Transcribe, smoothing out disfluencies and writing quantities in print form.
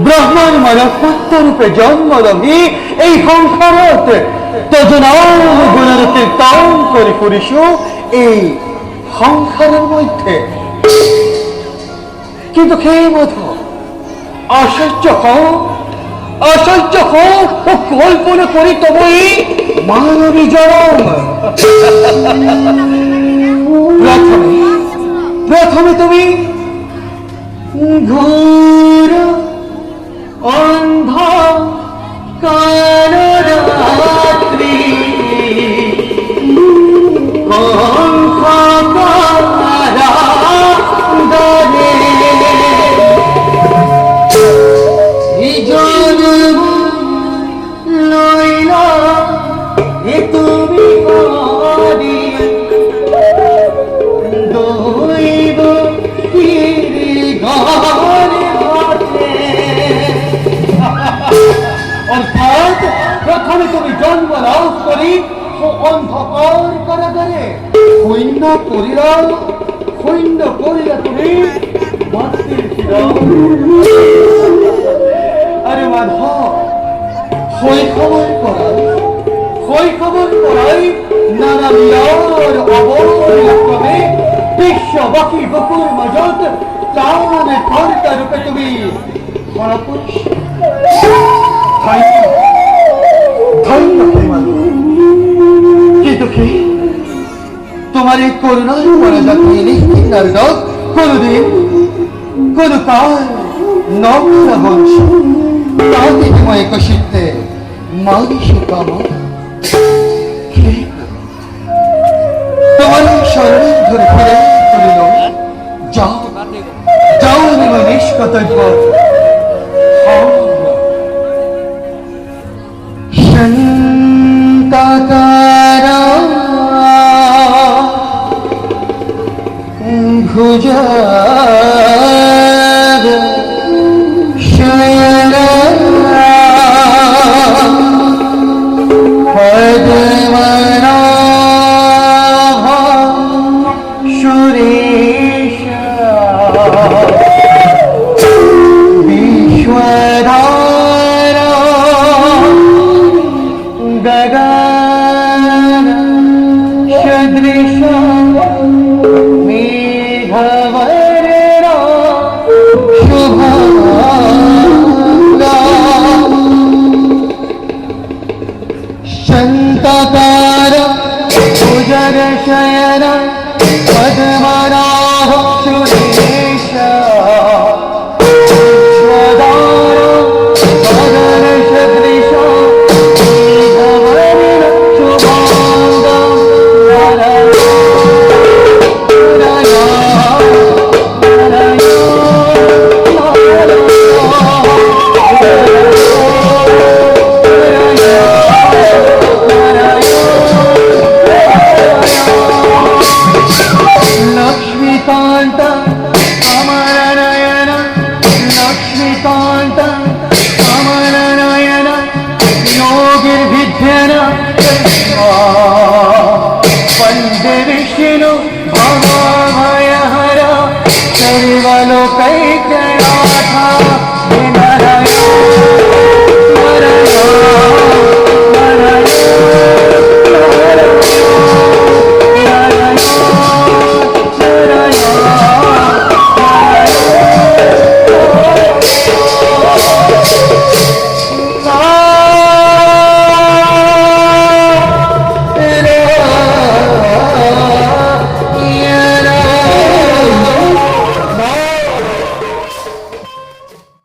ব্রহ্মার মানবত্ব রূপে জন্ম লভি এই সংসারত তজনার কীর্তন করে করিস এই সংসারের মধ্যে। কিন্তু সেই বোধ আশ্চর্য হোক ও কল্পনা করি তবই মানবী জনম। প্রথমে তুমি ঘোর অন্ধকার রাত্রি লইলা তুমি প্রথমে তুমি জন্ম লাভ করি ও অন্ধকার কারাগারে সৈন্য করিলা তুমি মাতৃ বাকি বকুর মজত চাওয়ানে কর্তা রূপে তুমি মহাপুরুষ। ধন্য ধন্য প্রেমানন্দ। কিন্তু কি তোমার এই করুণার পরে যাতে নিশ্চিন্তার দল কোনদিন কোন কাল নবরা বংশ তাতে তোমায় কষিতে মানুষ কাম তোমার শরীর ধরে ফিরে করিল যাও যাও নিময় নিষ্কর্তব্য শঙ্কাকারা ভুজা শয়না পদ্মনাভ সুরেশ বিশ্বধারা গগন সদৃশ মেঘবর্ণা শুভাঙ্গা শঙ্কাকার ভুজগ শয়না পদ্মা